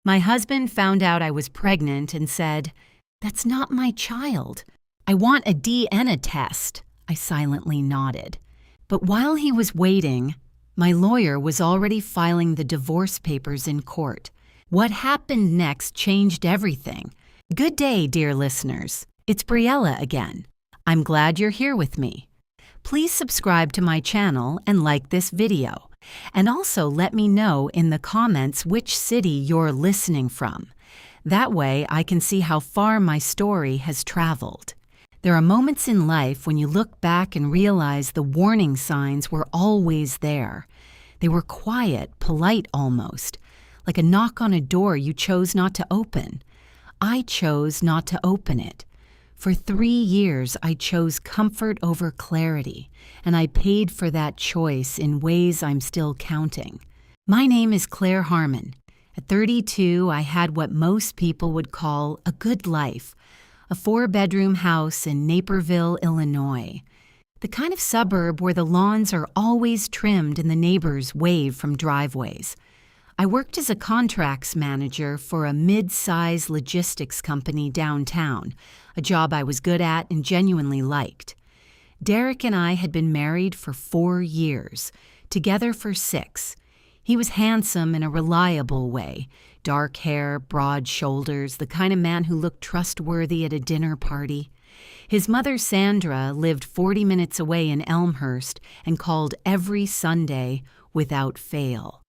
My husband found out I was pregnant and said, "That's not my child. I want a DNA test." I silently nodded. But while he was waiting, my lawyer was already filing the divorce papers in court. What happened next changed everything. Good day, dear listeners. It's Briella again. I'm glad you're here with me. Please subscribe to my channel and like this video. And also let me know in the comments which city you're listening from. That way I can see how far my story has traveled. There are moments in life when you look back and realize the warning signs were always there. They were quiet, polite almost, like a knock on a door you chose not to open. I chose not to open it. For 3 years, I chose comfort over clarity, and I paid for that choice in ways I'm still counting. My name is Claire Harmon. At 32, I had what most people would call a good life, a 4-bedroom house in Naperville, Illinois, the kind of suburb where the lawns are always trimmed and the neighbors wave from driveways. I worked as a contracts manager for a mid-size logistics company downtown, a job I was good at and genuinely liked. Derek and I had been married for 4 years, together for 6. He was handsome in a reliable way, dark hair, broad shoulders, the kind of man who looked trustworthy at a dinner party. His mother, Sandra, lived 40 minutes away in Elmhurst and called every Sunday without fail.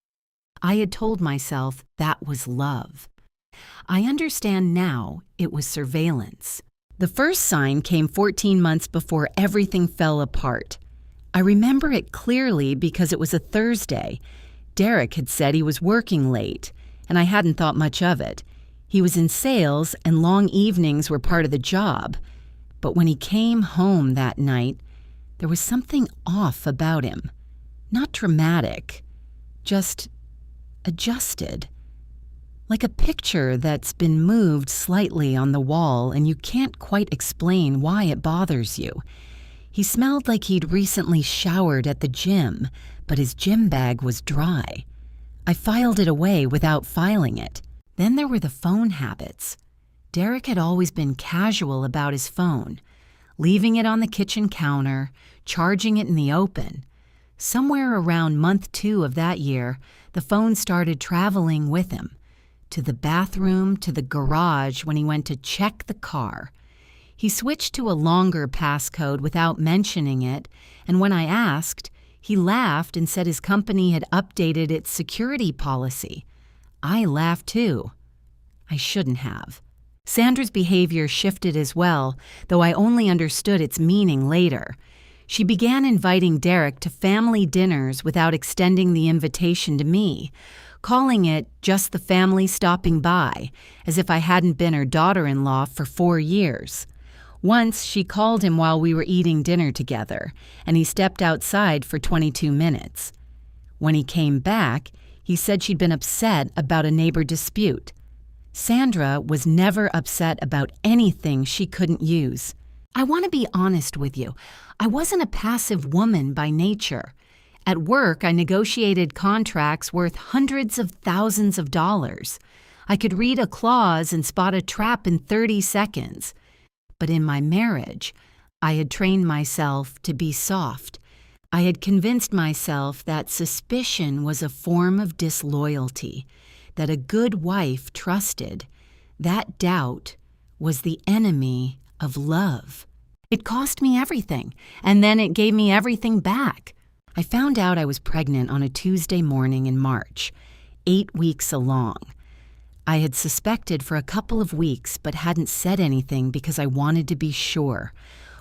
I had told myself that was love. I understand now it was surveillance. The first sign came 14 months before everything fell apart. I remember it clearly because it was a Thursday. Derek had said he was working late, and I hadn't thought much of it. He was in sales, and long evenings were part of the job. But when he came home that night, there was something off about him. Not dramatic, just adjusted. Like a picture that's been moved slightly on the wall and you can't quite explain why it bothers you. He smelled like he'd recently showered at the gym, but his gym bag was dry. I filed it away without filing it. Then there were the phone habits. Derek had always been casual about his phone, leaving it on the kitchen counter, charging it in the open. Somewhere around month 2 of that year, the phone started traveling with him, to the bathroom, to the garage when he went to check the car. He switched to a longer passcode without mentioning it, and when I asked, he laughed and said his company had updated its security policy. I laughed too. I shouldn't have. Sandra's behavior shifted as well, though I only understood its meaning later. She began inviting Derek to family dinners without extending the invitation to me, calling it just the family stopping by, as if I hadn't been her daughter-in-law for 4 years. Once, she called him while we were eating dinner together, and he stepped outside for 22 minutes. When he came back, he said she'd been upset about a neighbor dispute. Sandra was never upset about anything she couldn't use. I want to be honest with you. I wasn't a passive woman by nature. At work, I negotiated contracts worth hundreds of thousands of dollars. I could read a clause and spot a trap in 30 seconds. But in my marriage, I had trained myself to be soft. I had convinced myself that suspicion was a form of disloyalty, that a good wife trusted. That doubt was the enemy of love. It cost me everything, and then it gave me everything back. I found out I was pregnant on a Tuesday morning in March, 8 weeks along. I had suspected for a couple of weeks but hadn't said anything because I wanted to be sure,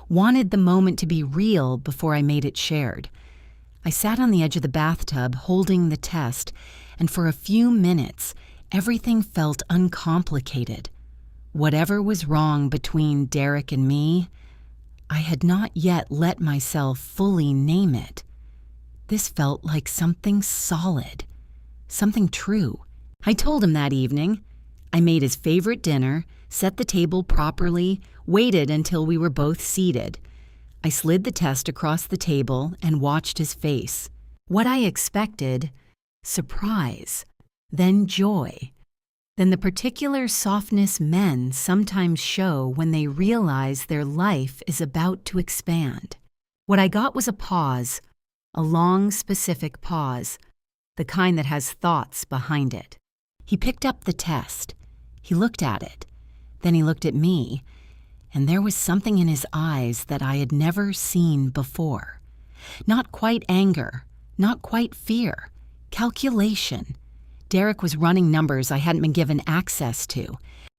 wanted the moment to be real before I made it shared. I sat on the edge of the bathtub holding the test, and for a few minutes, everything felt uncomplicated. Whatever was wrong between Derek and me, I had not yet let myself fully name it. This felt like something solid, something true. I told him that evening. I made his favorite dinner, set the table properly, waited until we were both seated. I slid the test across the table and watched his face. What I expected, surprise, then joy. than the particular softness men sometimes show when they realize their life is about to expand. What I got was a pause, a long, specific pause, the kind that has thoughts behind it. He picked up the test. He looked at it. Then he looked at me, and there was something in his eyes that I had never seen before. Not quite anger, not quite fear, calculation. Derek was running numbers I hadn't been given access to.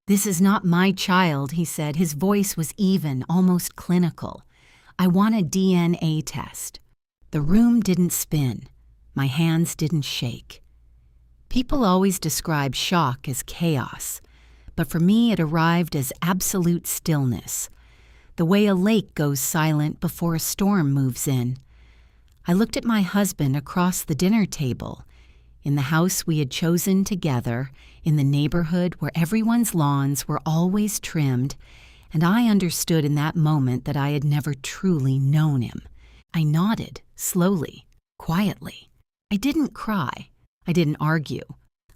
"This is not my child," he said. His voice was even, almost clinical. "I want a DNA test." The room didn't spin. My hands didn't shake. People always describe shock as chaos, but for me it arrived as absolute stillness, the way a lake goes silent before a storm moves in. I looked at my husband across the dinner table, in the house we had chosen together, in the neighborhood where everyone's lawns were always trimmed, and I understood in that moment that I had never truly known him. I nodded, slowly, quietly. I didn't cry. I didn't argue.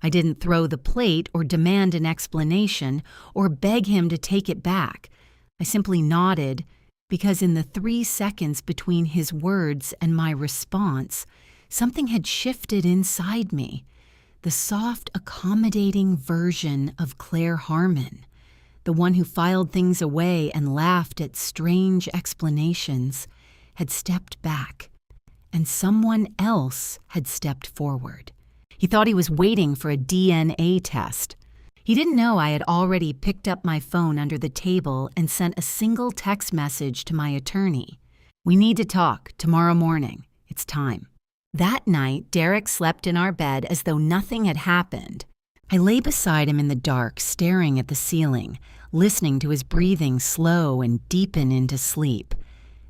I didn't throw the plate or demand an explanation or beg him to take it back. I simply nodded because in the 3 seconds between his words and my response, something had shifted inside me. The soft, accommodating version of Claire Harmon, the one who filed things away and laughed at strange explanations, had stepped back, and someone else had stepped forward. He thought he was waiting for a DNA test. He didn't know I had already picked up my phone under the table and sent a single text message to my attorney. "We need to talk tomorrow morning. It's time." That night, Derek slept in our bed as though nothing had happened. I lay beside him in the dark, staring at the ceiling, listening to his breathing slow and deepen into sleep.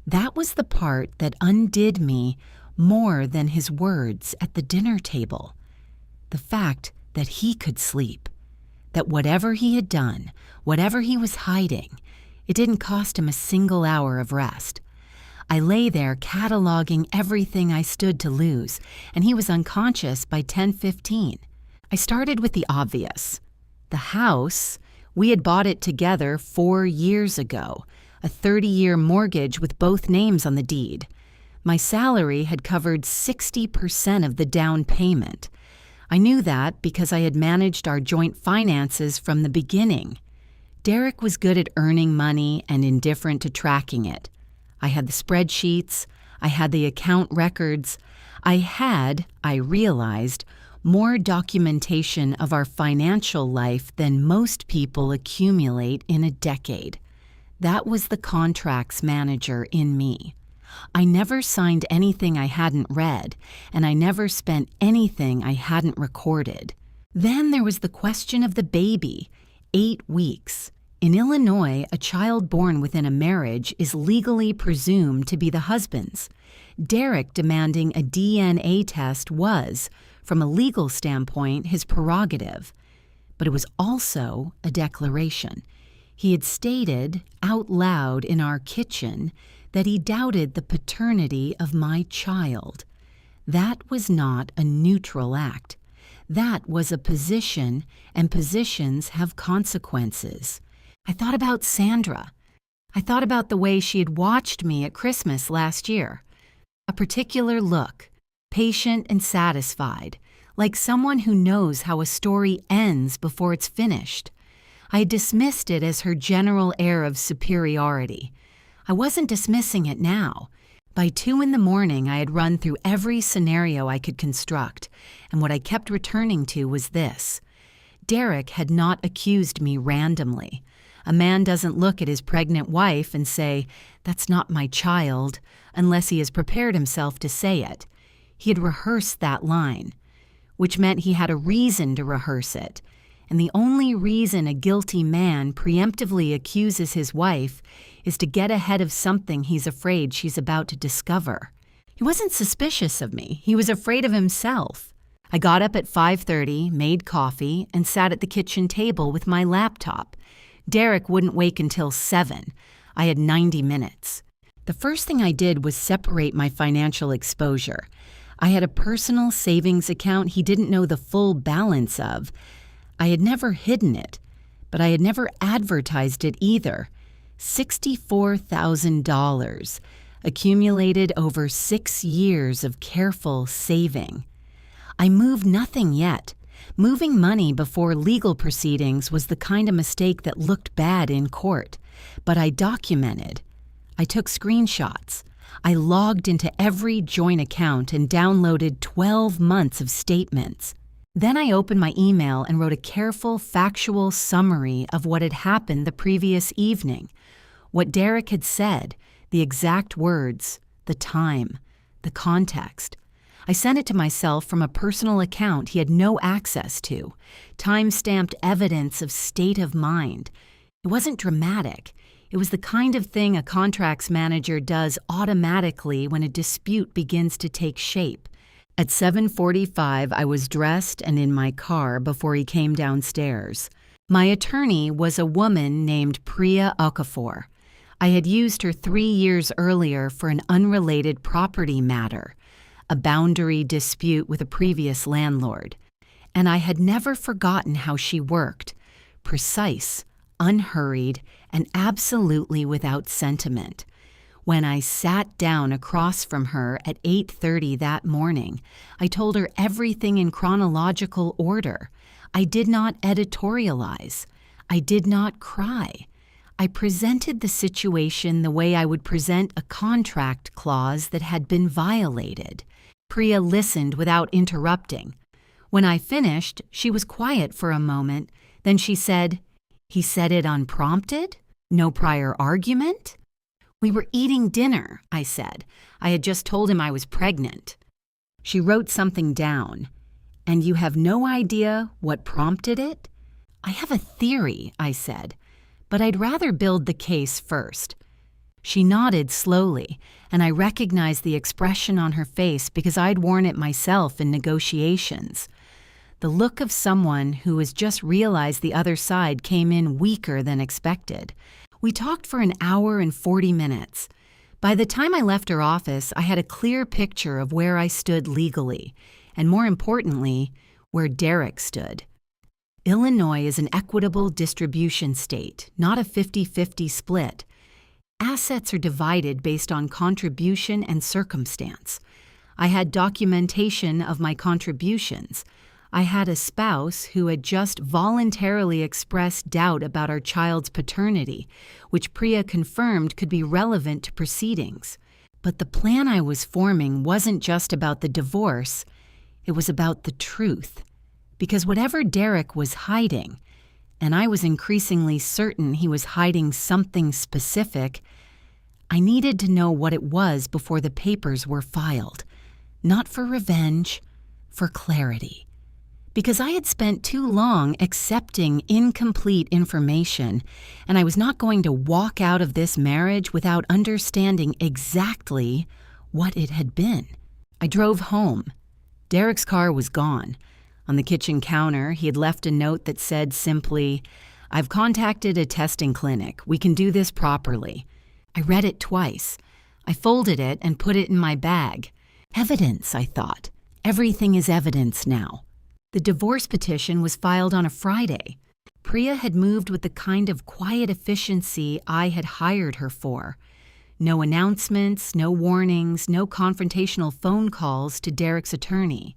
That was the part that undid me more than his words at the dinner table. The fact that he could sleep, that whatever he had done, whatever he was hiding, it didn't cost him a single hour of rest. I lay there cataloging everything I stood to lose, and he was unconscious by 10:15. I started with the obvious. The house, we had bought it together 4 years ago, a 30-year mortgage with both names on the deed. My salary had covered 60% of the down payment. I knew that because I had managed our joint finances from the beginning. Derek was good at earning money and indifferent to tracking it. I had the spreadsheets, I had the account records, I realized, more documentation of our financial life than most people accumulate in a decade. That was the contracts manager in me. I never signed anything I hadn't read, and I never spent anything I hadn't recorded. Then there was the question of the baby, 8 weeks. In Illinois, a child born within a marriage is legally presumed to be the husband's. Derek demanding a DNA test was, from a legal standpoint, his prerogative. But it was also a declaration. He had stated out loud in our kitchen that he doubted the paternity of my child. That was not a neutral act. That was a position, and positions have consequences. I thought about Sandra. I thought about the way she had watched me at Christmas last year. A particular look, patient and satisfied, like someone who knows how a story ends before it's finished. I had dismissed it as her general air of superiority. I wasn't dismissing it now. By 2 a.m, I had run through every scenario I could construct, and what I kept returning to was this. Derek had not accused me randomly. A man doesn't look at his pregnant wife and say, "That's not my child," unless he has prepared himself to say it. He had rehearsed that line, which meant he had a reason to rehearse it. And the only reason a guilty man preemptively accuses his wife is to get ahead of something he's afraid she's about to discover. He wasn't suspicious of me. He was afraid of himself. I got up at 5:30, made coffee, and sat at the kitchen table with my laptop. Derek wouldn't wake until 7. I had 90 minutes. The first thing I did was separate my financial exposure. I had a personal savings account he didn't know the full balance of. I had never hidden it, but I had never advertised it either. $64,000, accumulated over 6 years of careful saving. I moved nothing yet. Moving money before legal proceedings was the kind of mistake that looked bad in court, but I documented. I took screenshots. I logged into every joint account and downloaded 12 months of statements. Then I opened my email and wrote a careful, factual summary of what had happened the previous evening, what Derek had said, the exact words, the time, the context. I sent it to myself from a personal account he had no access to, time-stamped evidence of state of mind. It wasn't dramatic. It was the kind of thing a contracts manager does automatically when a dispute begins to take shape. At 7:45, I was dressed and in my car before he came downstairs. My attorney was a woman named Priya Okafor. I had used her 3 years earlier for an unrelated property matter, a boundary dispute with a previous landlord. And I had never forgotten how she worked, precise, unhurried, and absolutely without sentiment. When I sat down across from her at 8:30 that morning, I told her everything in chronological order. I did not editorialize. I did not cry. I presented the situation the way I would present a contract clause that had been violated. Priya listened without interrupting. When I finished, she was quiet for a moment. Then she said, "He said it unprompted? No prior argument?" "We were eating dinner," I said. "I had just told him I was pregnant." She wrote something down. "And you have no idea what prompted it?" "I have a theory," I said, "but I'd rather build the case first." She nodded slowly, and I recognized the expression on her face because I'd worn it myself in negotiations. The look of someone who has just realized the other side came in weaker than expected. We talked for an hour and 40 minutes. By the time I left her office, I had a clear picture of where I stood legally, and more importantly, where Derek stood. Illinois is an equitable distribution state, not a 50-50 split. Assets are divided based on contribution and circumstance. I had documentation of my contributions. I had a spouse who had just voluntarily expressed doubt about our child's paternity, which Priya confirmed could be relevant to proceedings. But the plan I was forming wasn't just about the divorce, it was about the truth. Because whatever Derek was hiding, and I was increasingly certain he was hiding something specific, I needed to know what it was before the papers were filed. Not for revenge, for clarity. Because I had spent too long accepting incomplete information, and I was not going to walk out of this marriage without understanding exactly what it had been. I drove home. Derek's car was gone. On the kitchen counter, he had left a note that said simply, "I've contacted a testing clinic. We can do this properly." I read it twice. I folded it and put it in my bag. Evidence, I thought. Everything is evidence now. The divorce petition was filed on a Friday. Priya had moved with the kind of quiet efficiency I had hired her for. No announcements, no warnings, no confrontational phone calls to Derek's attorney.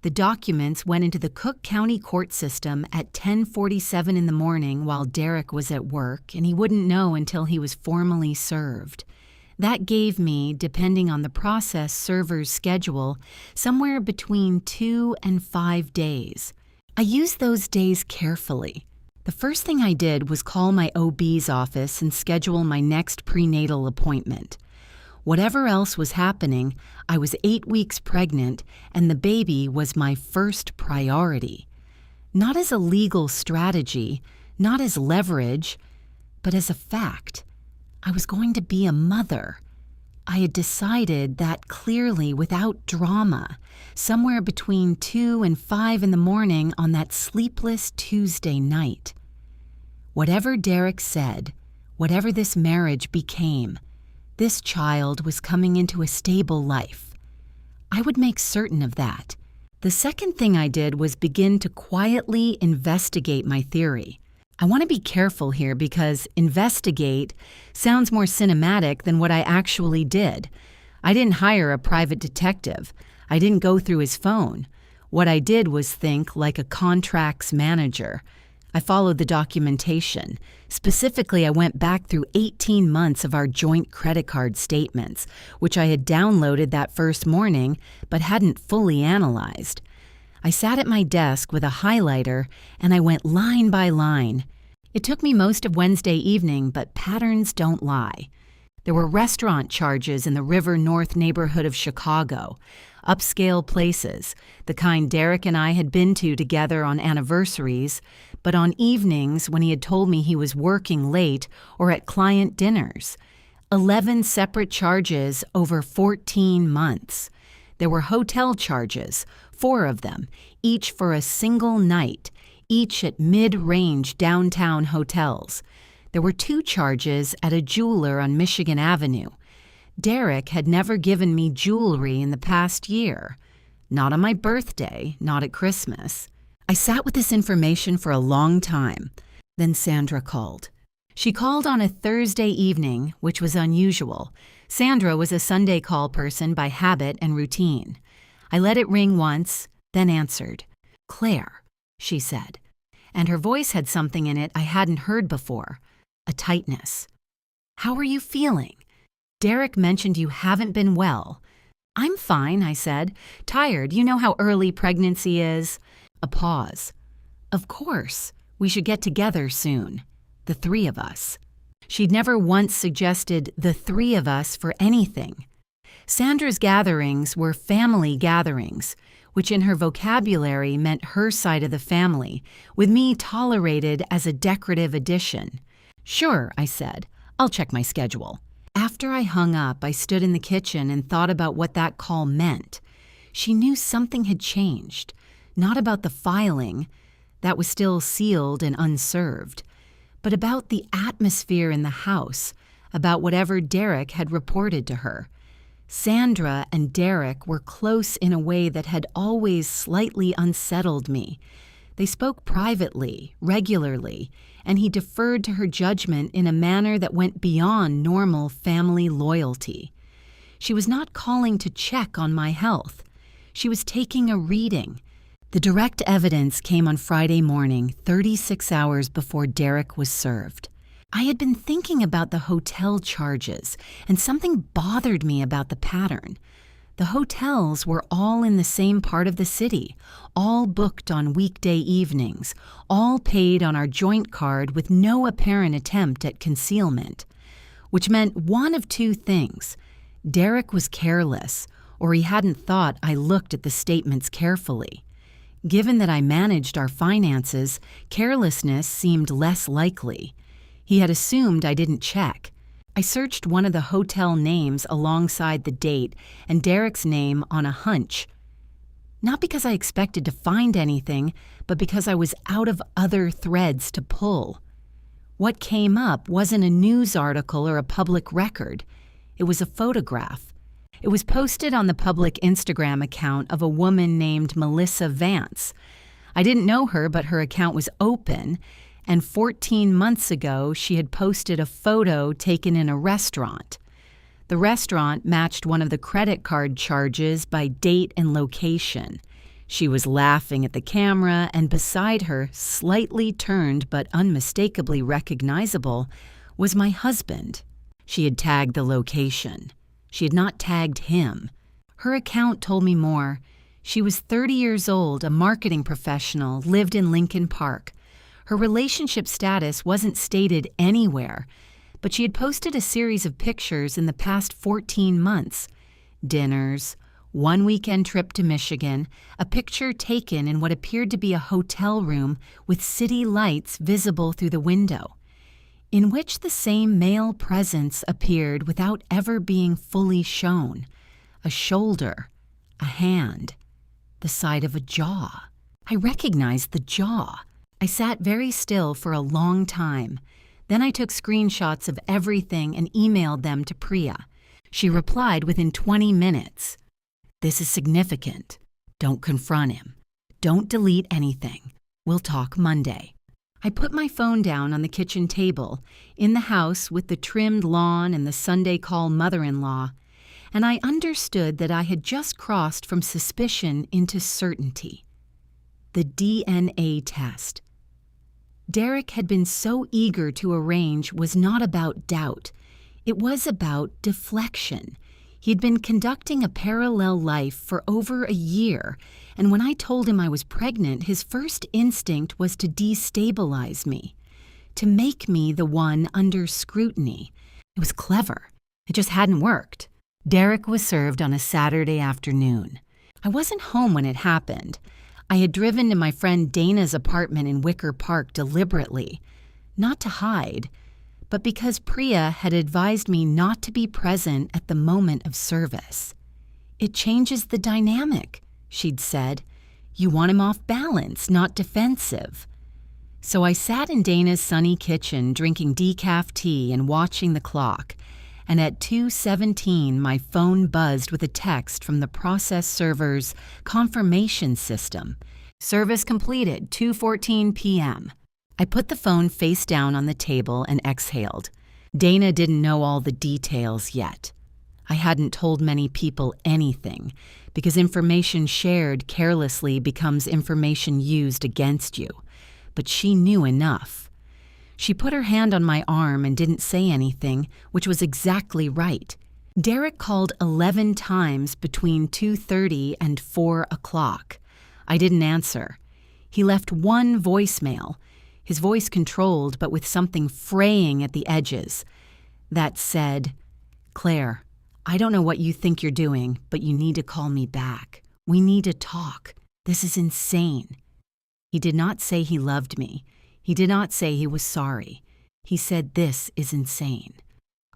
The documents went into the Cook County court system at 10:47 in the morning while Derek was at work, and he wouldn't know until he was formally served. That gave me, depending on the process server's schedule, somewhere between 2 and 5 days. I used those days carefully. The first thing I did was call my OB's office and schedule my next prenatal appointment. Whatever else was happening, I was 8 weeks pregnant, and the baby was my first priority. Not as a legal strategy, not as leverage, but as a fact. I was going to be a mother. I had decided that clearly without drama, somewhere between 2 and 5 in the morning on that sleepless Tuesday night. Whatever Derek said, whatever this marriage became, this child was coming into a stable life. I would make certain of that. The second thing I did was begin to quietly investigate my theory. I want to be careful here because investigate sounds more cinematic than what I actually did. I didn't hire a private detective. I didn't go through his phone. What I did was think like a contracts manager. I followed the documentation. Specifically, I went back through 18 months of our joint credit card statements, which I had downloaded that first morning but hadn't fully analyzed. I sat at my desk with a highlighter and I went line by line. It took me most of Wednesday evening, but patterns don't lie. There were restaurant charges in the River North neighborhood of Chicago, upscale places, the kind Derek and I had been to together on anniversaries, but on evenings when he had told me he was working late or at client dinners. 11 separate charges over 14 months. There were hotel charges, 4 of them, each for a single night, each at mid-range downtown hotels. There were 2 charges at a jeweler on Michigan Avenue. Derek had never given me jewelry in the past year. Not on my birthday, not at Christmas. I sat with this information for a long time. Then Sandra called. She called on a Thursday evening, which was unusual. Sandra was a Sunday call person by habit and routine. I let it ring once, then answered. "Claire," she said, and her voice had something in it I hadn't heard before. A tightness. "How are you feeling? Derek mentioned you haven't been well." "I'm fine," I said. "Tired. You know how early pregnancy is." A pause. "Of course. We should get together soon. The 3 of us." She'd never once suggested the 3 of us for anything. Sandra's gatherings were family gatherings, which in her vocabulary meant her side of the family, with me tolerated as a decorative addition. "Sure," I said. "I'll check my schedule." After I hung up, I stood in the kitchen and thought about what that call meant. She knew something had changed. Not about the filing, that was still sealed and unserved, but about the atmosphere in the house, about whatever Derek had reported to her. Sandra and Derek were close in a way that had always slightly unsettled me. They spoke privately, regularly, and he deferred to her judgment in a manner that went beyond normal family loyalty. She was not calling to check on my health. She was taking a reading. The direct evidence came on Friday morning, 36 hours before Derek was served. I had been thinking about the hotel charges, and something bothered me about the pattern. The hotels were all in the same part of the city, all booked on weekday evenings, all paid on our joint card with no apparent attempt at concealment, which meant one of 2 things. Derek was careless, or he hadn't thought I looked at the statements carefully. Given that I managed our finances, carelessness seemed less likely. He had assumed I didn't check. I searched one of the hotel names alongside the date and Derek's name on a hunch. Not because I expected to find anything, but because I was out of other threads to pull. What came up wasn't a news article or a public record. It was a photograph. It was posted on the public Instagram account of a woman named Melissa Vance. I didn't know her, but her account was open, and 14 months ago she had posted a photo taken in a restaurant. The restaurant matched one of the credit card charges by date and location. She was laughing at the camera, and beside her, slightly turned but unmistakably recognizable, was my husband. She had tagged the location. She had not tagged him. Her account told me more. She was 30 years old, a marketing professional, lived in Lincoln Park. Her relationship status wasn't stated anywhere, but she had posted a series of pictures in the past 14 months. Dinners, one weekend trip to Michigan, a picture taken in what appeared to be a hotel room with city lights visible through the window, in which the same male presence appeared without ever being fully shown. A shoulder, a hand, the side of a jaw. I recognized the jaw. I sat very still for a long time. Then I took screenshots of everything and emailed them to Priya. She replied within 20 minutes. "This is significant. Don't confront him. Don't delete anything. We'll talk Monday. I put my phone down on the kitchen table, in the house with the trimmed lawn and the Sunday call mother-in-law, and I understood that I had just crossed from suspicion into certainty. The DNA test. Derek had been so eager to arrange was not about doubt. It was about deflection. He'd been conducting a parallel life for over a year, and when I told him I was pregnant, his first instinct was to destabilize me, to make me the one under scrutiny. It was clever. It just hadn't worked. Derek was served on a Saturday afternoon. I wasn't home when it happened. I had driven to my friend Dana's apartment in Wicker Park deliberately, not to hide, but because Priya had advised me not to be present at the moment of service. It changes the dynamic, she'd said. You want him off balance, not defensive. So I sat in Dana's sunny kitchen drinking decaf tea and watching the clock, and at 2:17 my phone buzzed with a text from the process server's confirmation system. Service completed, 2:14 p.m. I put the phone face down on the table and exhaled. Dana didn't know all the details yet. I hadn't told many people anything, because information shared carelessly becomes information used against you. But she knew enough. She put her hand on my arm and didn't say anything, which was exactly right. Derek called 11 times between 2:30 and 4 o'clock. I didn't answer. He left one voicemail, his voice controlled but with something fraying at the edges, that said, "Claire, I don't know what you think you're doing, but you need to call me back. We need to talk. This is insane." He did not say he loved me. He did not say he was sorry. He said, "This is insane,"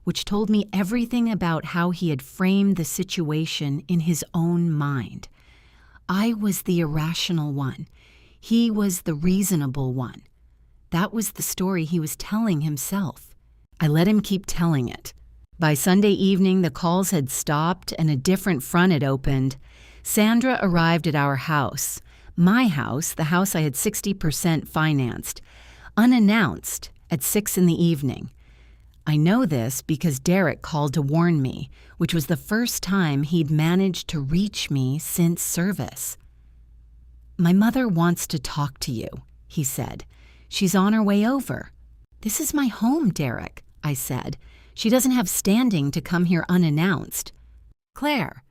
which told me everything about how he had framed the situation in his own mind. I was the irrational one. He was the reasonable one. That was the story he was telling himself. I let him keep telling it. By Sunday evening, the calls had stopped and a different front had opened. Sandra arrived at our house, my house, the house I had 60% financed, unannounced at 6 in the evening. I know this because Derek called to warn me, which was the first time he'd managed to reach me since service. "My mother wants to talk to you," he said. "She's on her way over." "This is my home, Derek," I said. "She doesn't have standing to come here unannounced." "Claire."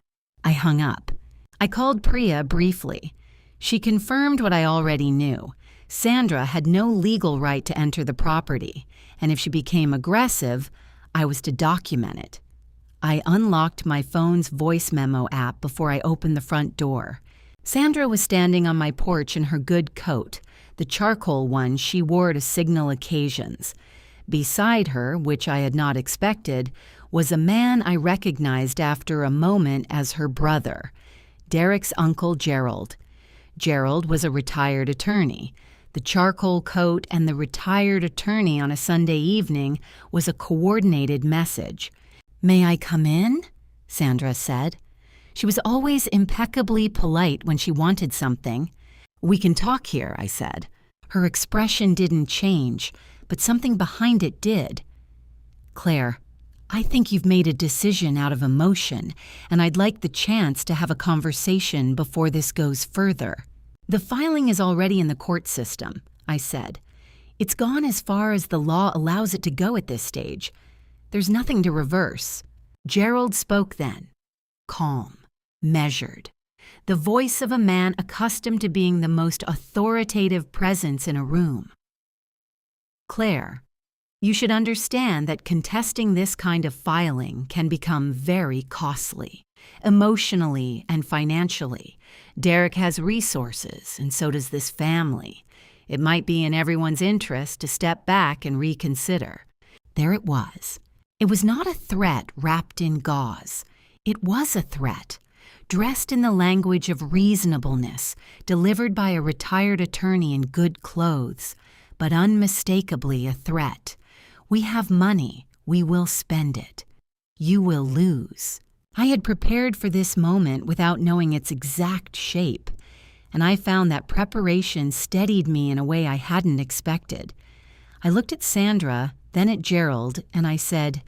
I hung up. I called Priya briefly. She confirmed what I already knew. Sandra had no legal right to enter the property, and if she became aggressive, I was to document it. I unlocked my phone's voice memo app before I opened the front door. Sandra was standing on my porch in her good coat, the charcoal one she wore to signal occasions. Beside her, which I had not expected, was a man I recognized after a moment as her brother, Derek's uncle Gerald. Gerald was a retired attorney. The charcoal coat and the retired attorney on a Sunday evening was a coordinated message. "May I come in?" Sandra said. She was always impeccably polite when she wanted something. "We can talk here," I said. Her expression didn't change, but something behind it did. "Claire, I think you've made a decision out of emotion, and I'd like the chance to have a conversation before this goes further." "The filing is already in the court system," I said. "It's gone as far as the law allows it to go at this stage. There's nothing to reverse." Gerald spoke then, calm, measured, the voice of a man accustomed to being the most authoritative presence in a room. "Claire, you should understand that contesting this kind of filing can become very costly, emotionally and financially. Derek has resources, and so does this family. It might be in everyone's interest to step back and reconsider." There it was. It was not a threat wrapped in gauze. It was a threat, dressed in the language of reasonableness, delivered by a retired attorney in good clothes, but unmistakably a threat. "We have money. We will spend it. You will lose." I had prepared for this moment without knowing its exact shape, and I found that preparation steadied me in a way I hadn't expected. I looked at Sandra, then at Gerald, and I said,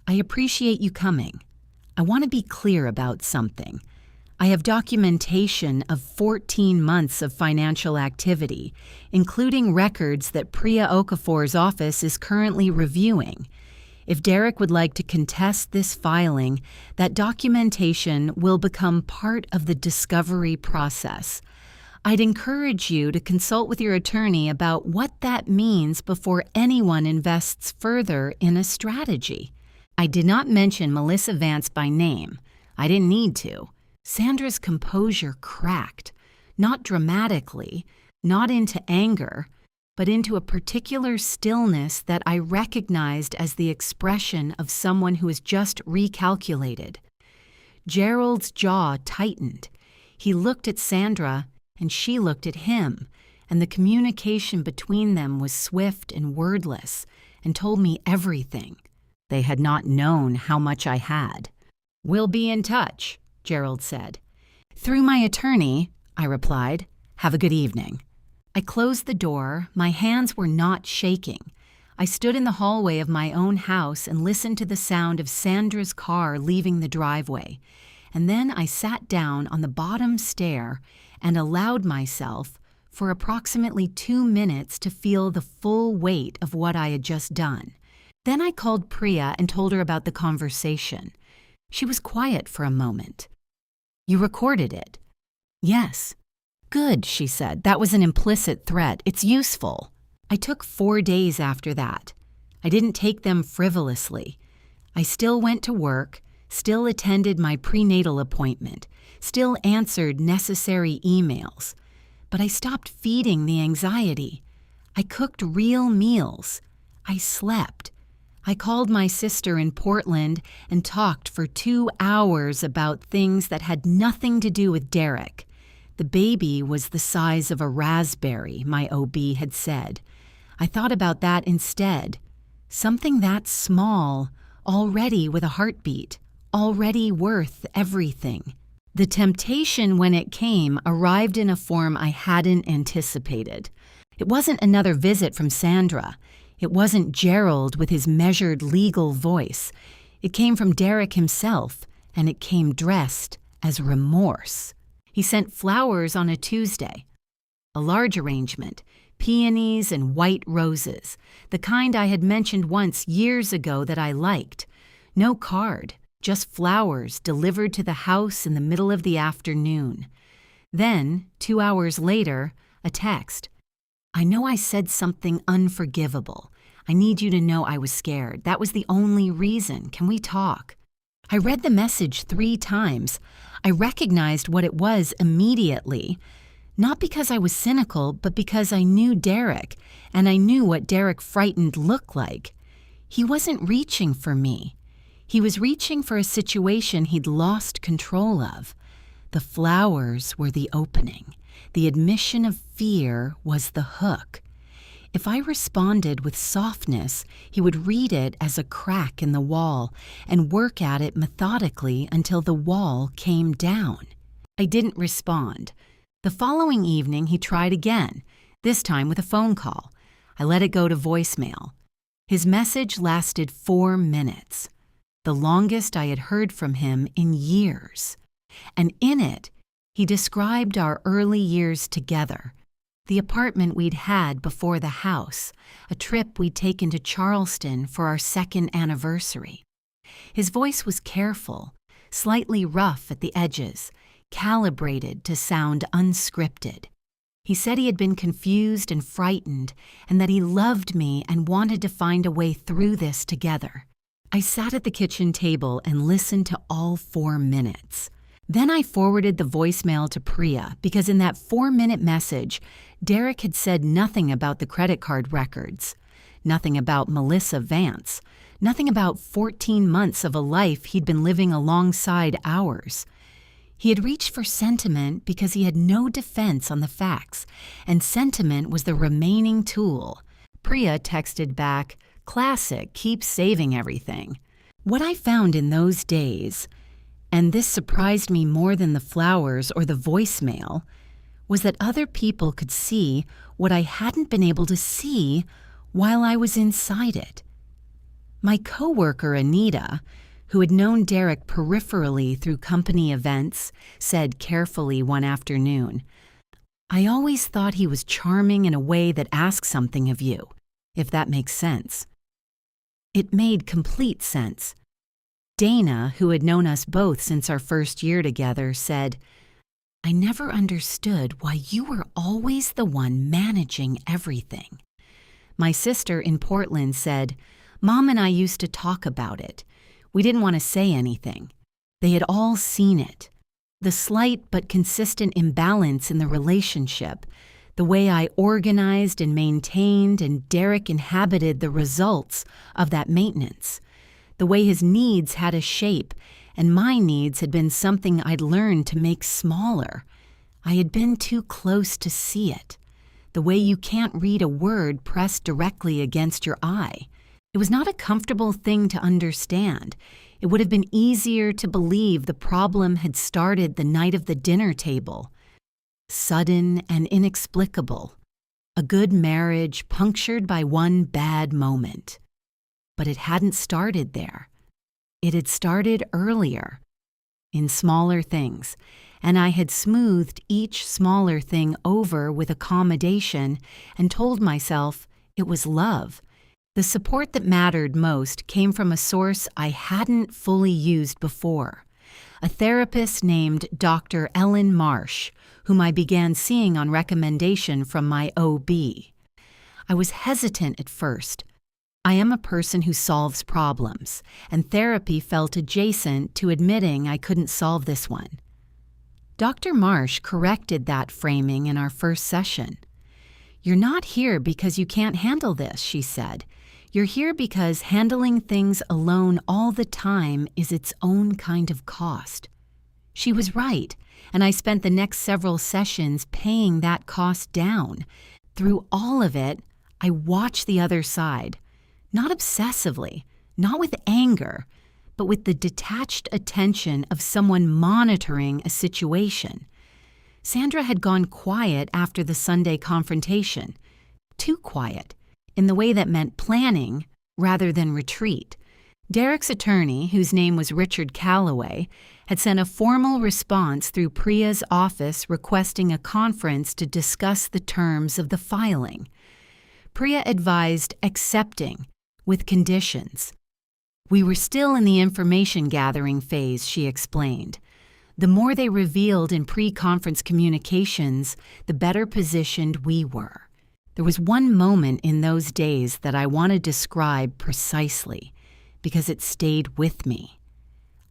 "I appreciate you coming. I want to be clear about something. I have documentation of 14 months of financial activity, including records that Priya Okafor's office is currently reviewing. If Derek would like to contest this filing, that documentation will become part of the discovery process. I'd encourage you to consult with your attorney about what that means before anyone invests further in a strategy." I did not mention Melissa Vance by name. I didn't need to. Sandra's composure cracked, not dramatically, not into anger, but into a particular stillness that I recognized as the expression of someone who has just recalculated. Gerald's jaw tightened. He looked at Sandra, and she looked at him, and the communication between them was swift and wordless, and told me everything. They had not known how much I had. "We'll be in touch," Gerald said. "Through my attorney," I replied. "Have a good evening." I closed the door. My hands were not shaking. I stood in the hallway of my own house and listened to the sound of Sandra's car leaving the driveway. And then I sat down on the bottom stair and allowed myself, for approximately 2 minutes, to feel the full weight of what I had just done. Then I called Priya and told her about the conversation. She was quiet for a moment. "You recorded it?" "Yes." "Good," she said. "That was an implicit threat. It's useful." I took 4 days after that. I didn't take them frivolously. I still went to work, still attended my prenatal appointment, still answered necessary emails. But I stopped feeding the anxiety. I cooked real meals. I slept. I called my sister in Portland and talked for 2 hours about things that had nothing to do with Derek. The baby was the size of a raspberry, my OB had said. I thought about that instead. Something that small, already with a heartbeat, already worth everything. The temptation, when it came, arrived in a form I hadn't anticipated. It wasn't another visit from Sandra. It wasn't Gerald with his measured legal voice. It came from Derek himself, and it came dressed as remorse. He sent flowers on a Tuesday. A large arrangement, peonies and white roses, the kind I had mentioned once years ago that I liked. No card, just flowers delivered to the house in the middle of the afternoon. Then, 2 hours later, a text. "I know I said something unforgivable. I need you to know I was scared. That was the only reason. Can we talk?" I read the message 3 times. I recognized what it was immediately, not because I was cynical, but because I knew Derek, and I knew what Derek frightened looked like. He wasn't reaching for me. He was reaching for a situation he'd lost control of. The flowers were the opening. The admission of fear was the hook. If I responded with softness, he would read it as a crack in the wall and work at it methodically until the wall came down. I didn't respond. The following evening, he tried again, this time with a phone call. I let it go to voicemail. His message lasted 4 minutes, the longest I had heard from him in years. And in it, he described our early years together, the apartment we'd had before the house, a trip we'd taken to Charleston for our 2nd anniversary. His voice was careful, slightly rough at the edges, calibrated to sound unscripted. He said he had been confused and frightened, and that he loved me and wanted to find a way through this together. I sat at the kitchen table and listened to all 4 minutes. Then I forwarded the voicemail to Priya because in that 4-minute message, Derek had said nothing about the credit card records, nothing about Melissa Vance, nothing about 14 months of a life he'd been living alongside ours. He had reached for sentiment because he had no defense on the facts, and sentiment was the remaining tool. Priya texted back, "Classic, keep saving everything." What I found in those days, and this surprised me more than the flowers or the voicemail, was that other people could see what I hadn't been able to see while I was inside it. My coworker Anita, who had known Derek peripherally through company events, said carefully one afternoon, "I always thought he was charming in a way that asks something of you, if that makes sense." It made complete sense. Dana, who had known us both since our first year together, said, "I never understood why you were always the one managing everything." My sister in Portland said, "Mom and I used to talk about it. We didn't want to say anything. They had all seen it. The slight but consistent imbalance in the relationship, the way I organized and maintained and Derek inhabited the results of that maintenance, the way his needs had a shape and my needs had been something I'd learned to make smaller. I had been too close to see it, the way you can't read a word pressed directly against your eye. It was not a comfortable thing to understand. It would have been easier to believe the problem had started the night of the dinner table. Sudden and inexplicable. A good marriage punctured by one bad moment. But it hadn't started there. It had started earlier, in smaller things, and I had smoothed each smaller thing over with accommodation and told myself it was love. The support that mattered most came from a source I hadn't fully used before, a therapist named Dr. Ellen Marsh, whom I began seeing on recommendation from my OB. I was hesitant at first. I am a person who solves problems, and therapy felt adjacent to admitting I couldn't solve this one. Dr. Marsh corrected that framing in our first session. "You're not here because you can't handle this," she said. "You're here because handling things alone all the time is its own kind of cost." She was right, and I spent the next several sessions paying that cost down. Through all of it, I watched the other side, not obsessively, not with anger, but with the detached attention of someone monitoring a situation. Sandra had gone quiet after the Sunday confrontation, too quiet, in the way that meant planning rather than retreat. Derek's attorney, whose name was Richard Calloway, had sent a formal response through Priya's office requesting a conference to discuss the terms of the filing. Priya advised accepting, with conditions. We were still in the information gathering phase, she explained. The more they revealed in pre-conference communications, the better positioned we were. There was one moment in those days that I want to describe precisely, because it stayed with me.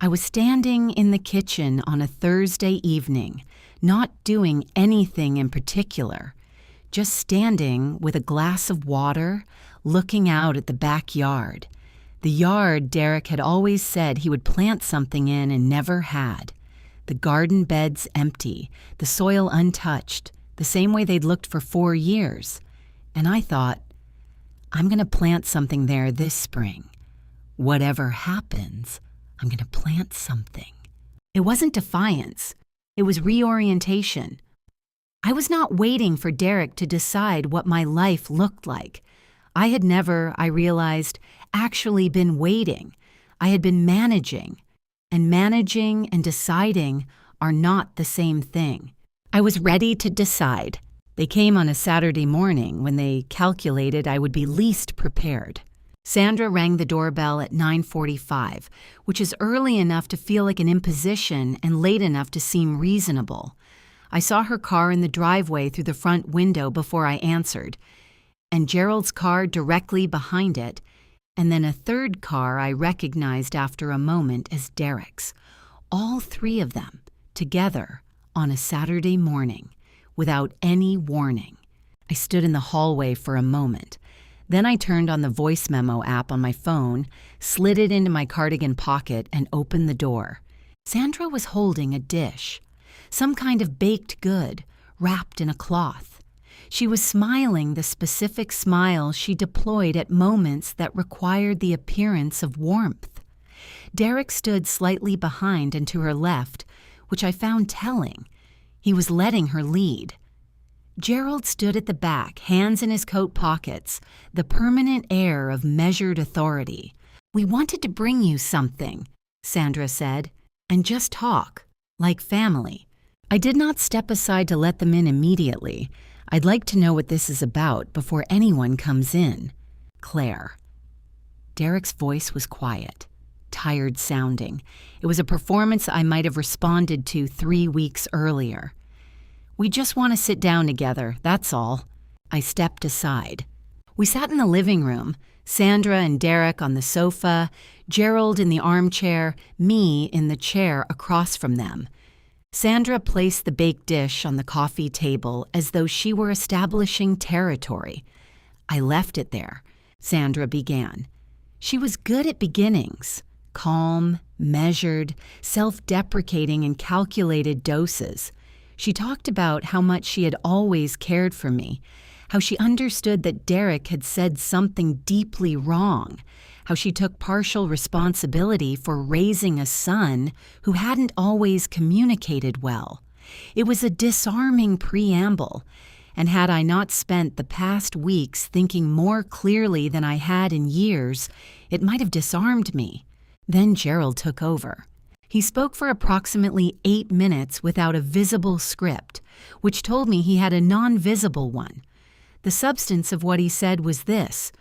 I was standing in the kitchen on a Thursday evening, not doing anything in particular, just standing with a glass of water, looking out at the backyard. The yard Derek had always said he would plant something in and never had. The garden beds empty, the soil untouched, the same way they'd looked for 4 years. And I thought, I'm going to plant something there this spring. Whatever happens, I'm going to plant something. It wasn't defiance. It was reorientation. I was not waiting for Derek to decide what my life looked like. I had never, I realized, actually been waiting. I had been managing. And managing and deciding are not the same thing. I was ready to decide. They came on a Saturday morning when they calculated I would be least prepared. Sandra rang the doorbell at 9:45, which is early enough to feel like an imposition and late enough to seem reasonable. I saw her car in the driveway through the front window before I answered, and Gerald's car directly behind it, and then a third car I recognized after a moment as Derek's. All 3 of them, together, on a Saturday morning, without any warning. I stood in the hallway for a moment. Then I turned on the voice memo app on my phone, slid it into my cardigan pocket, and opened the door. Sandra was holding a dish, some kind of baked good, wrapped in a cloth. She was smiling the specific smile she deployed at moments that required the appearance of warmth. Derek stood slightly behind and to her left, which I found telling. He was letting her lead. Gerald stood at the back, hands in his coat pockets, the permanent air of measured authority. "We wanted to bring you something," Sandra said, "and just talk, like family." I did not step aside to let them in immediately. I'd like to know what this is about before anyone comes in. Claire. Derek's voice was quiet, tired sounding. It was a performance I might have responded to 3 weeks earlier. "We just want to sit down together, that's all." I stepped aside. We sat in the living room, Sandra and Derek on the sofa, Gerald in the armchair, me in the chair across from them. Sandra placed the baked dish on the coffee table as though she were establishing territory. "I left it there," Sandra began. She was good at beginnings, calm, measured, self-deprecating in calculated doses. She talked about how much she had always cared for me, how she understood that Derek had said something deeply wrong, how she took partial responsibility for raising a son who hadn't always communicated well. It was a disarming preamble, and had I not spent the past weeks thinking more clearly than I had in years, it might have disarmed me. Then Gerald took over. He spoke for approximately 8 minutes without a visible script, which told me he had a non-visible one. The substance of what he said was this: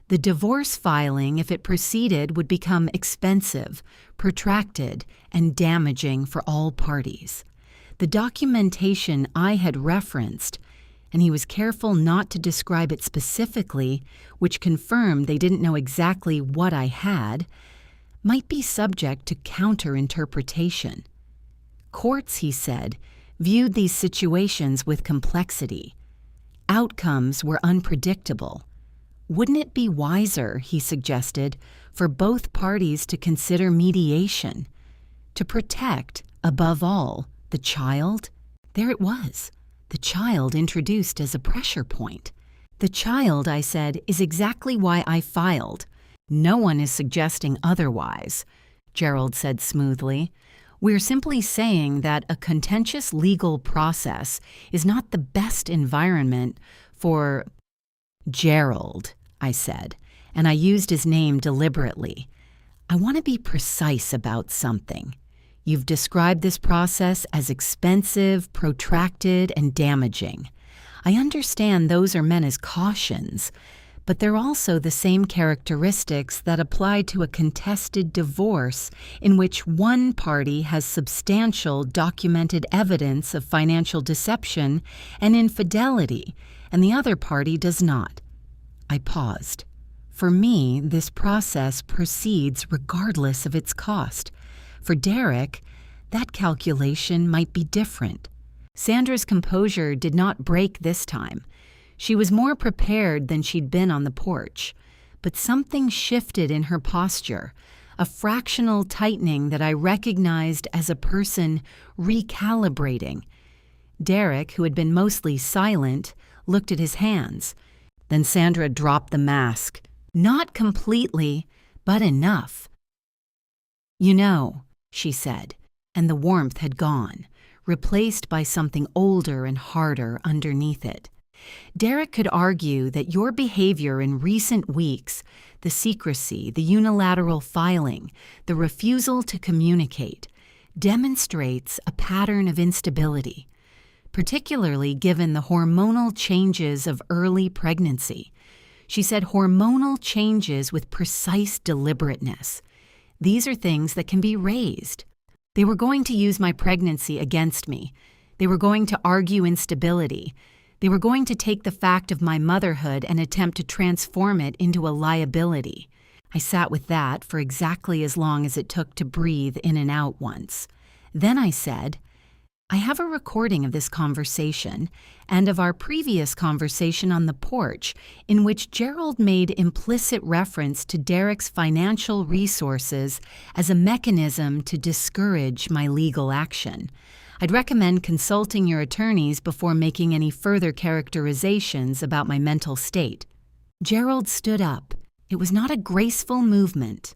the divorce filing, if it proceeded, would become expensive, protracted, and damaging for all parties. The documentation I had referenced, and he was careful not to describe it specifically, which confirmed they didn't know exactly what I had, might be subject to counter-interpretation. Courts, he said, viewed these situations with complexity. Outcomes were unpredictable. Wouldn't it be wiser, he suggested, for both parties to consider mediation, to protect, above all, the child? There it was, the child introduced as a pressure point. "The child," I said, "is exactly why I filed. No one is suggesting otherwise," Gerald said smoothly. "We're simply saying that a contentious legal process is not the best environment for—" "Gerald," I said, and I used his name deliberately. "I want to be precise about something. You've described this process as expensive, protracted, and damaging. I understand those are meant as cautions, but they're also the same characteristics that apply to a contested divorce in which one party has substantial documented evidence of financial deception and infidelity, and the other party does not." I paused. For me, this process proceeds regardless of its cost. For Derek, that calculation might be different. Sandra's composure did not break this time. She was more prepared than she'd been on the porch, but something shifted in her posture, a fractional tightening that I recognized as a person recalibrating. Derek, who had been mostly silent, looked at his hands. Then Sandra dropped the mask. "Not completely, but enough." "You know," she said, and the warmth had gone, replaced by something older and harder underneath it. "Derek could argue that your behavior in recent weeks, the secrecy, the unilateral filing, the refusal to communicate, demonstrates a pattern of instability, particularly given the hormonal changes of early pregnancy." She said hormonal changes with precise deliberateness. These are things that can be raised. They were going to use my pregnancy against me. They were going to argue instability. They were going to take the fact of my motherhood and attempt to transform it into a liability. I sat with that for exactly as long as it took to breathe in and out once. Then I said, "I have a recording of this conversation and of our previous conversation on the porch in which Gerald made implicit reference to Derek's financial resources as a mechanism to discourage my legal action. I'd recommend consulting your attorneys before making any further characterizations about my mental state." Gerald stood up. It was not a graceful movement.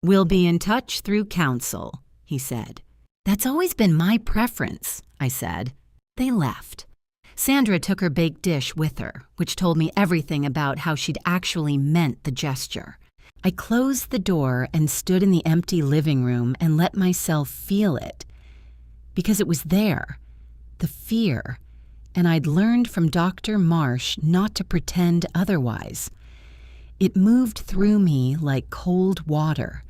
"We'll be in touch through counsel," he said. "That's always been my preference," I said. They left. Sandra took her baked dish with her, which told me everything about how she'd actually meant the gesture. I closed the door and stood in the empty living room and let myself feel it. Because it was there, the fear, and I'd learned from Dr. Marsh not to pretend otherwise. It moved through me like cold water,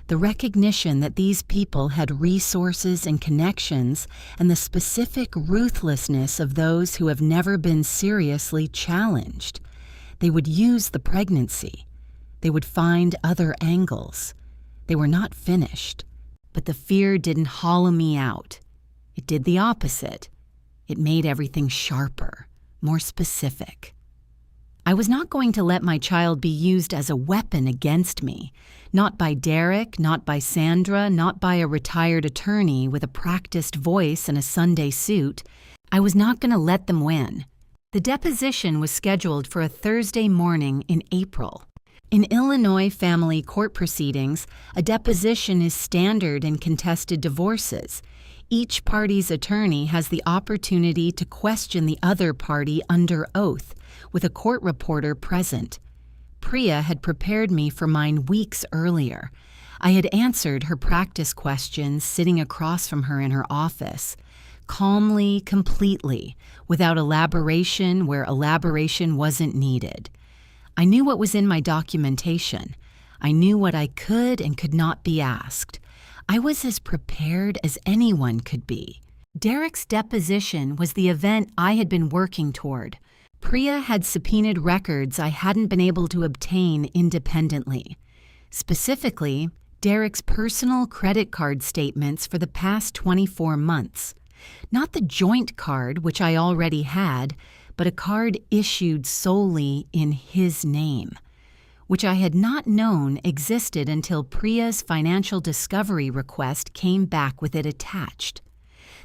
the recognition that these people had resources and connections and the specific ruthlessness of those who have never been seriously challenged. They would use the pregnancy. They would find other angles. They were not finished. But the fear didn't hollow me out. It did the opposite. It made everything sharper, more specific. I was not going to let my child be used as a weapon against me, not by Derek, not by Sandra, not by a retired attorney with a practiced voice and a Sunday suit. I was not going to let them win. The deposition was scheduled for a Thursday morning in April. In Illinois family court proceedings, a deposition is standard in contested divorces. Each party's attorney has the opportunity to question the other party under oath, with a court reporter present. Priya had prepared me for mine weeks earlier. I had answered her practice questions sitting across from her in her office, calmly, completely, without elaboration where elaboration wasn't needed. I knew what was in my documentation. I knew what I could and could not be asked. I was as prepared as anyone could be. Derek's deposition was the event I had been working toward. Priya had subpoenaed records I hadn't been able to obtain independently. Specifically, Derek's personal credit card statements for the past 24 months. Not the joint card, which I already had, but a card issued solely in his name, which I had not known existed until Priya's financial discovery request came back with it attached.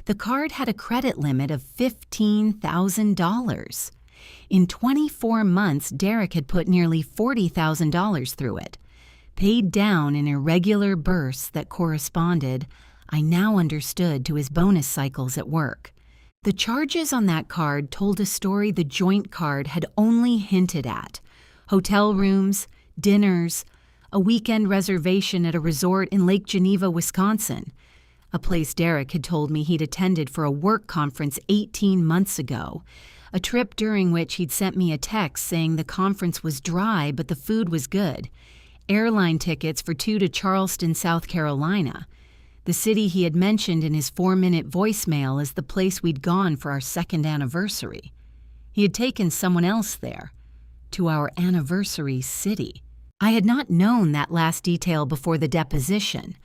The card had a credit limit of $15,000. In 24 months, Derek had put nearly $40,000 through it. Paid down in irregular bursts that corresponded, I now understood, to his bonus cycles at work. The charges on that card told a story the joint card had only hinted at: hotel rooms, dinners, a weekend reservation at a resort in Lake Geneva, Wisconsin, a place Derek had told me he'd attended for a work conference 18 months ago, a trip during which he'd sent me a text saying the conference was dry but the food was good, airline tickets for 2 to Charleston, South Carolina, the city he had mentioned in his 4-minute voicemail as the place we'd gone for our 2nd anniversary. He had taken someone else there, to our anniversary city. I had not known that last detail before the deposition.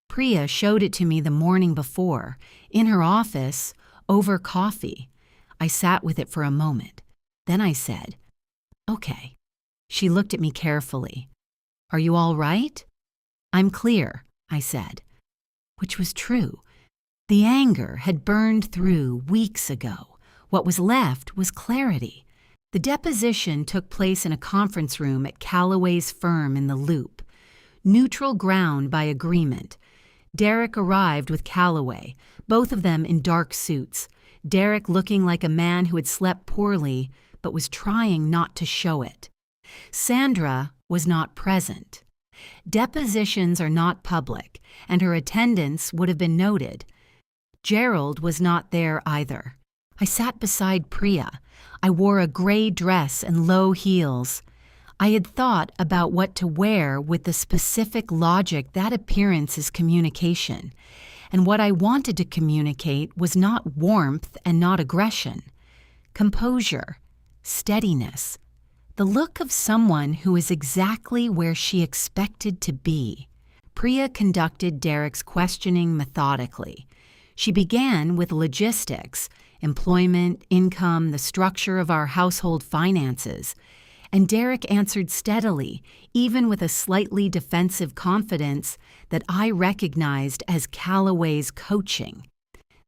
Priya showed it to me the morning before, in her office, over coffee. I sat with it for a moment. Then I said, "Okay." She looked at me carefully. "Are you all right?" "I'm clear," I said. Which was true. The anger had burned through weeks ago. What was left was clarity. The deposition took place in a conference room at Callaway's firm in the Loop. Neutral ground by agreement. Derek arrived with Callaway, both of them in dark suits. Derek looking like a man who had slept poorly but was trying not to show it. Sandra was not present. Depositions are not public, and her attendance would have been noted. Gerald was not there either. I sat beside Priya. I wore a gray dress and low heels. I had thought about what to wear with the specific logic that appearance is communication, and what I wanted to communicate was not warmth and not aggression. Composure, steadiness, the look of someone who is exactly where she expected to be. Priya conducted Derek's questioning methodically. She began with logistics, employment, income, the structure of our household finances, and Derek answered steadily, even with a slightly defensive confidence that I recognized as Callaway's coaching.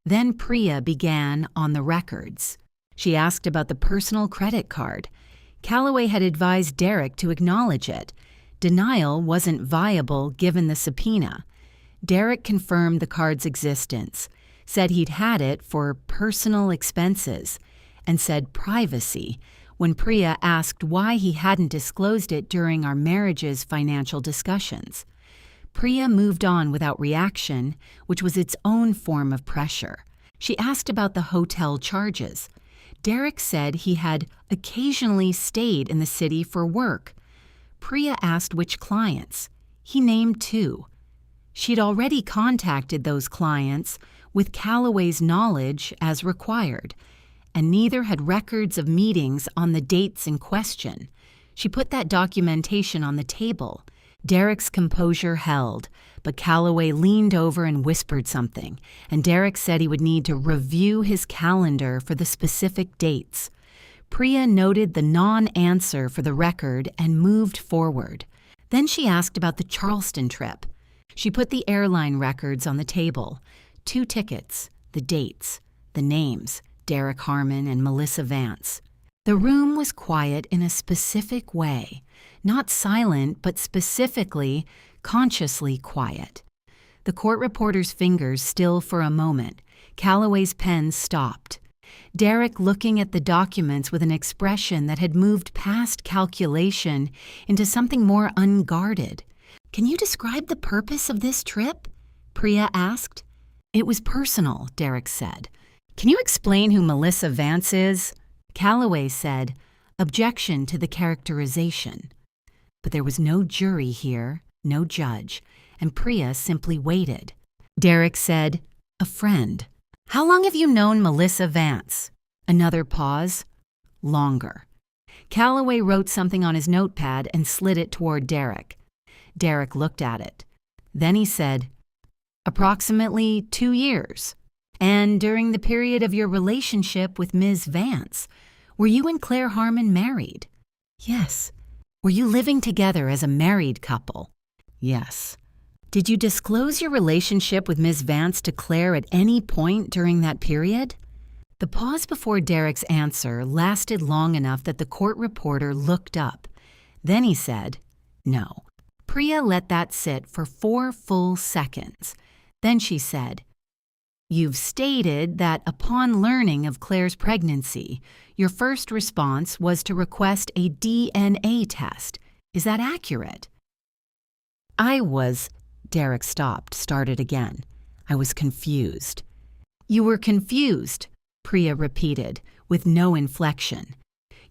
Then Priya began on the records. She asked about the personal credit card. Callaway had advised Derek to acknowledge it. Denial wasn't viable given the subpoena. Derek confirmed the card's existence, said he'd had it for personal expenses, and said privacy when Priya asked why he hadn't disclosed it during our marriage's financial discussions. Priya moved on without reaction, which was its own form of pressure. She asked about the hotel charges. Derek said he had occasionally stayed in the city for work. Priya asked which clients. He named 2. She'd already contacted those clients with Callaway's knowledge as required, and neither had records of meetings on the dates in question. She put that documentation on the table. Derek's composure held, but Callaway leaned over and whispered something, and Derek said he would need to review his calendar for the specific dates. Priya noted the non-answer for the record and moved forward. Then she asked about the Charleston trip. She put the airline records on the table. 2 tickets, the dates, the names, Derek Harmon and Melissa Vance. The room was quiet in a specific way, not silent, but specifically, consciously quiet. The court reporter's fingers still for a moment. Callaway's pen stopped. Derek looking at the documents with an expression that had moved past calculation into something more unguarded. "Can you describe the purpose of this trip?" Priya asked. "It was personal," Derek said. "Can you explain who Melissa Vance is?" Callaway said, "Objection to the characterization." But there was no jury here, no judge, and Priya simply waited. Derek said, "A friend." "How long have you known Melissa Vance?" Another pause. Longer. Callaway wrote something on his notepad and slid it toward Derek. Derek looked at it. Then he said, "Approximately 2 years. And during the period of your relationship with Ms. Vance, were you and Claire Harmon married?" "Yes." "Were you living together as a married couple?" "Yes." "Did you disclose your relationship with Ms. Vance to Claire at any point during that period?" The pause before Derek's answer lasted long enough that the court reporter looked up. Then he said, "No." Priya let that sit for 4 full seconds. Then she said, "You've stated that upon learning of Claire's pregnancy, your first response was to request a DNA test. Is that accurate?" Derek stopped, started again. "I was confused." "You were confused," Priya repeated, with no inflection.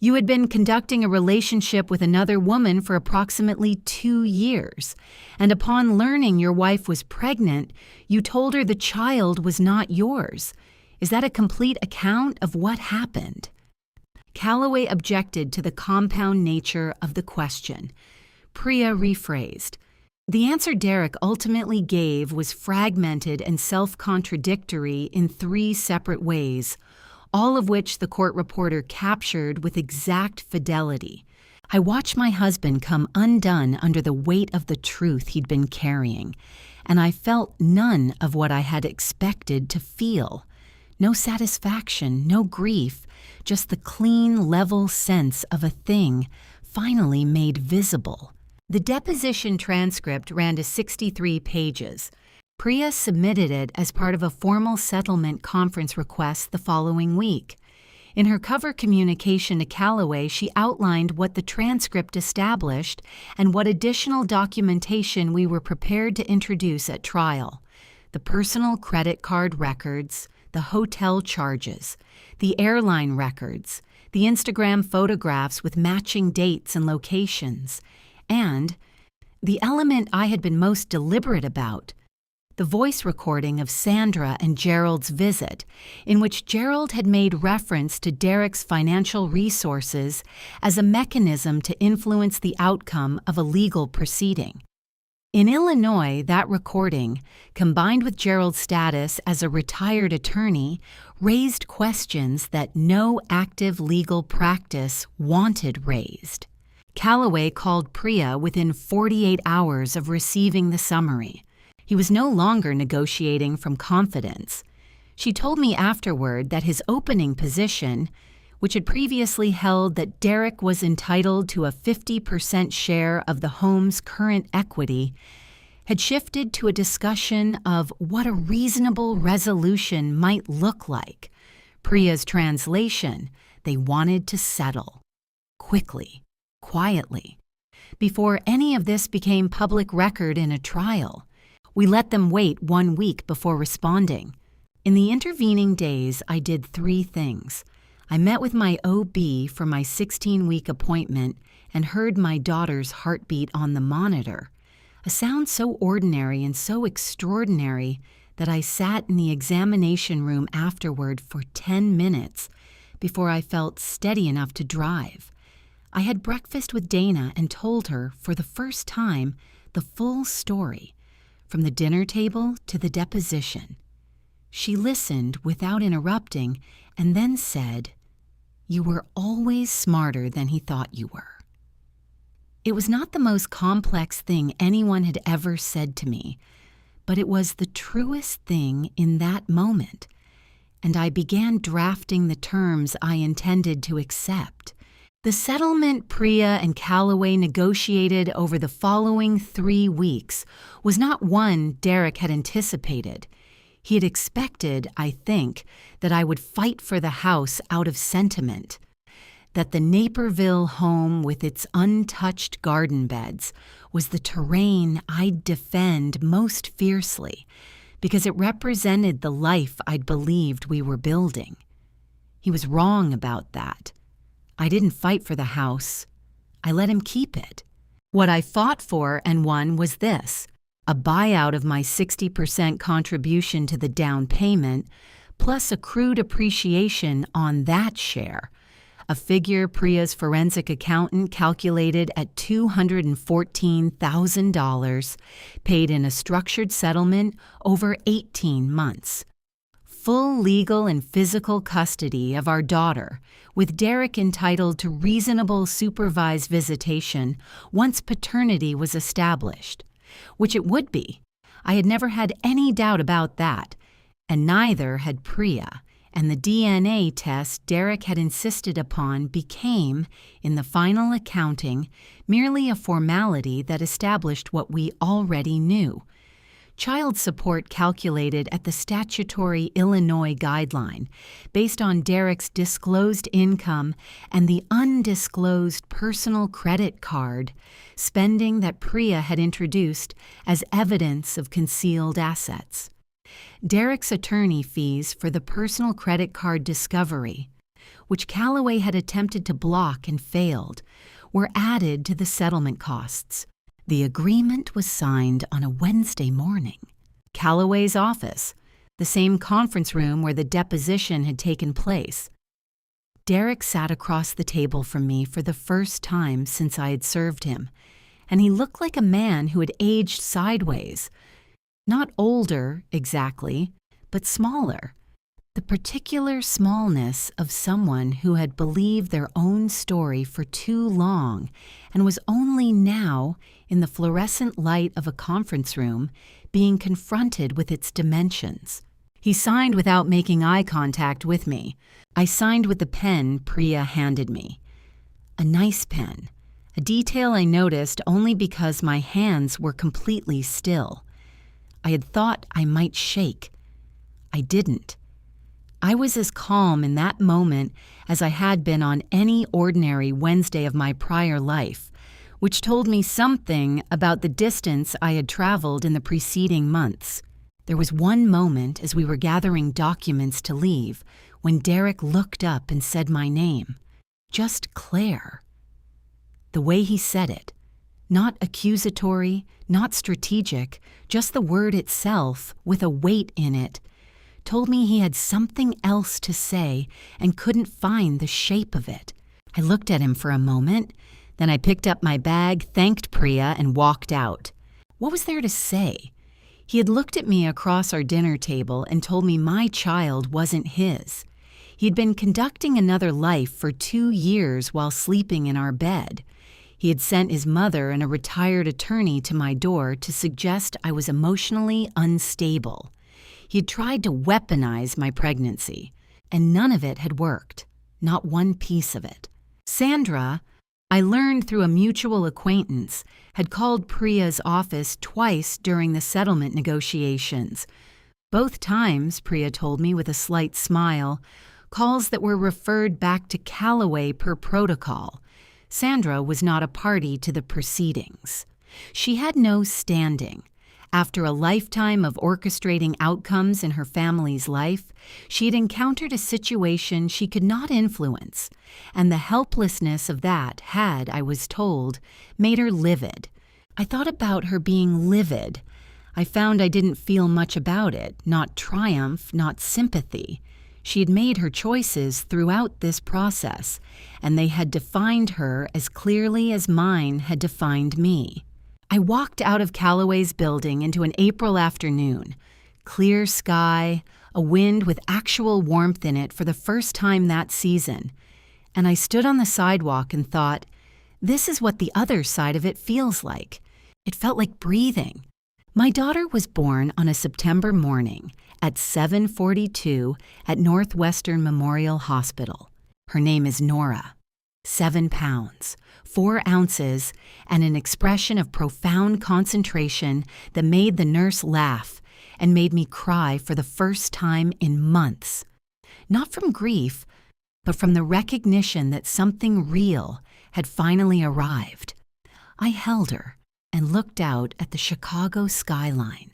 "You had been conducting a relationship with another woman for approximately 2 years, and upon learning your wife was pregnant, you told her the child was not yours. Is that a complete account of what happened?" Callaway objected to the compound nature of the question. Priya rephrased. The answer Derek ultimately gave was fragmented and self-contradictory in 3 separate ways, all of which the court reporter captured with exact fidelity. "I watched my husband come undone under the weight of the truth he'd been carrying, and I felt none of what I had expected to feel. No satisfaction, no grief, just the clean, level sense of a thing finally made visible." The deposition transcript ran to 63 pages. Priya submitted it as part of a formal settlement conference request the following week. In her cover communication to Callaway, she outlined what the transcript established and what additional documentation we were prepared to introduce at trial: the personal credit card records, the hotel charges, the airline records, the Instagram photographs with matching dates and locations, and the element I had been most deliberate about, the voice recording of Sandra and Gerald's visit, in which Gerald had made reference to Derek's financial resources as a mechanism to influence the outcome of a legal proceeding. In Illinois, that recording, combined with Gerald's status as a retired attorney, raised questions that no active legal practice wanted raised. Callaway called Priya within 48 hours of receiving the summary. He was no longer negotiating from confidence. She told me afterward that his opening position, which had previously held that Derek was entitled to a 50% share of the home's current equity, had shifted to a discussion of what a reasonable resolution might look like. Priya's translation: they wanted to settle. Quickly, quietly. Before any of this became public record in a trial, we let them wait 1 week before responding. In the intervening days, I did 3 things. I met with my OB for my 16-week appointment and heard my daughter's heartbeat on the monitor, a sound so ordinary and so extraordinary that I sat in the examination room afterward for 10 minutes before I felt steady enough to drive. I had breakfast with Dana and told her, for the first time, the full story, from the dinner table to the deposition. She listened without interrupting and then said, "You were always smarter than he thought you were." It was not the most complex thing anyone had ever said to me, but it was the truest thing in that moment, and I began drafting the terms I intended to accept. The settlement Priya and Callaway negotiated over the following 3 weeks was not one Derek had anticipated. He had expected, I think, that I would fight for the house out of sentiment, that the Naperville home with its untouched garden beds was the terrain I'd defend most fiercely because it represented the life I'd believed we were building. He was wrong about that. I didn't fight for the house. I let him keep it. What I fought for and won was this: a buyout of my 60% contribution to the down payment, plus accrued appreciation on that share, a figure Priya's forensic accountant calculated at $214,000, paid in a structured settlement over 18 months. Full legal and physical custody of our daughter, with Derek entitled to reasonable supervised visitation once paternity was established, which it would be. I had never had any doubt about that, and neither had Priya, and the DNA test Derek had insisted upon became, in the final accounting, merely a formality that established what we already knew. Child support calculated at the statutory Illinois guideline, based on Derek's disclosed income and the undisclosed personal credit card spending that Priya had introduced as evidence of concealed assets. Derek's attorney fees for the personal credit card discovery, which Callaway had attempted to block and failed, were added to the settlement costs. The agreement was signed on a Wednesday morning. Callaway's office, the same conference room where the deposition had taken place. Derek sat across the table from me for the first time since I had served him, and he looked like a man who had aged sideways. Not older, exactly, but smaller. The particular smallness of someone who had believed their own story for too long and was only now, in the fluorescent light of a conference room, being confronted with its dimensions. He signed without making eye contact with me. I signed with the pen Priya handed me. A nice pen, a detail I noticed only because my hands were completely still. I had thought I might shake. I didn't. I was as calm in that moment as I had been on any ordinary Wednesday of my prior life, which told me something about the distance I had traveled in the preceding months. There was one moment as we were gathering documents to leave when Derek looked up and said my name. Just Claire. The way he said it, not accusatory, not strategic, just the word itself with a weight in it, told me he had something else to say and couldn't find the shape of it. I looked at him for a moment, then I picked up my bag, thanked Priya, and walked out. What was there to say? He had looked at me across our dinner table and told me my child wasn't his. He'd been conducting another life for 2 years while sleeping in our bed. He had sent his mother and a retired attorney to my door to suggest I was emotionally unstable. He had tried to weaponize my pregnancy, and none of it had worked. not one piece of it. Sandra, I learned through a mutual acquaintance, had called Priya's office twice during the settlement negotiations. Both times, Priya told me with a slight smile, calls that were referred back to Callaway per protocol. Sandra was not a party to the proceedings. She had no standing. After a lifetime of orchestrating outcomes in her family's life, she had encountered a situation she could not influence, and the helplessness of that had, I was told, made her livid. I thought about her being livid. I found I didn't feel much about it, not triumph, not sympathy. She had made her choices throughout this process, and they had defined her as clearly as mine had defined me. I walked out of Callaway's building into an April afternoon. Clear sky, a wind with actual warmth in it for the first time that season. And I stood on the sidewalk and thought, this is what the other side of it feels like. It felt like breathing. My daughter was born on a September morning at 7:42 at Northwestern Memorial Hospital. Her name is Nora. 7 pounds, 4 ounces, and an expression of profound concentration that made the nurse laugh and made me cry for the first time in months. Not from grief, but from the recognition that something real had finally arrived. I held her and looked out at the Chicago skyline,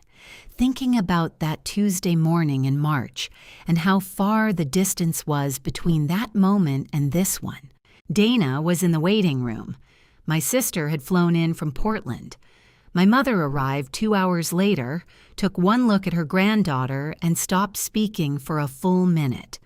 thinking about that Tuesday morning in March and how far the distance was between that moment and this one. Dana was in the waiting room. My sister had flown in from Portland. My mother arrived 2 hours later, took one look at her granddaughter, and stopped speaking for a full minute,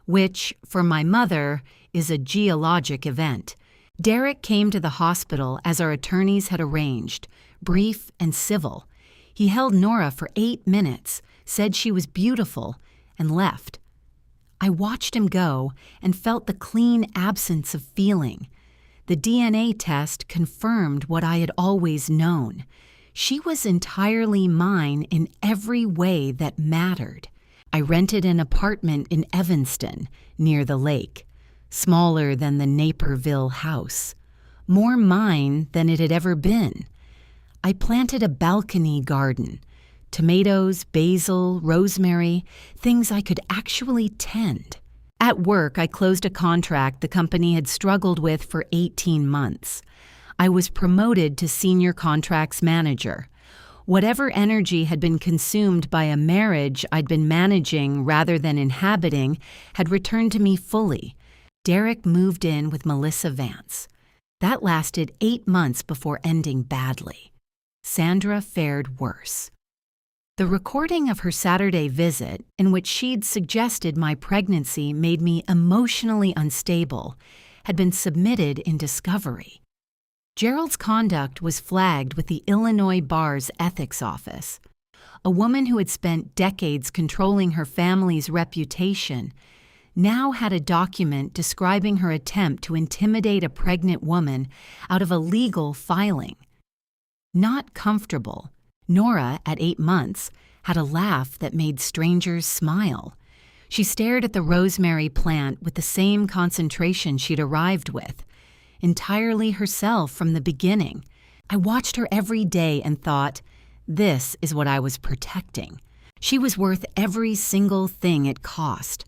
which, for my mother, is a geologic event. Derek came to the hospital as our attorneys had arranged, brief and civil. He held Nora for 8 minutes, said she was beautiful, and left. I watched him go and felt the clean absence of feeling. The DNA test confirmed what I had always known. She was entirely mine in every way that mattered. I rented an apartment in Evanston, near the lake, smaller than the Naperville house, more mine than it had ever been. I planted a balcony garden. Tomatoes, basil, rosemary, things I could actually tend. At work, I closed a contract the company had struggled with for 18 months. I was promoted to senior contracts manager. Whatever energy had been consumed by a marriage I'd been managing rather than inhabiting had returned to me fully. Derek moved in with Melissa Vance. That lasted 8 months before ending badly. Sandra fared worse. The recording of her Saturday visit, in which she'd suggested my pregnancy made me emotionally unstable, had been submitted in discovery. Gerald's conduct was flagged with the Illinois Bar's ethics office. A woman who had spent decades controlling her family's reputation now had a document describing her attempt to intimidate a pregnant woman out of a legal filing. Not comfortable, Nora, at 8 months, had a laugh that made strangers smile. She stared at the rosemary plant with the same concentration she'd arrived with, entirely herself from the beginning. I watched her every day and thought, this is what I was protecting. She was worth every single thing it cost.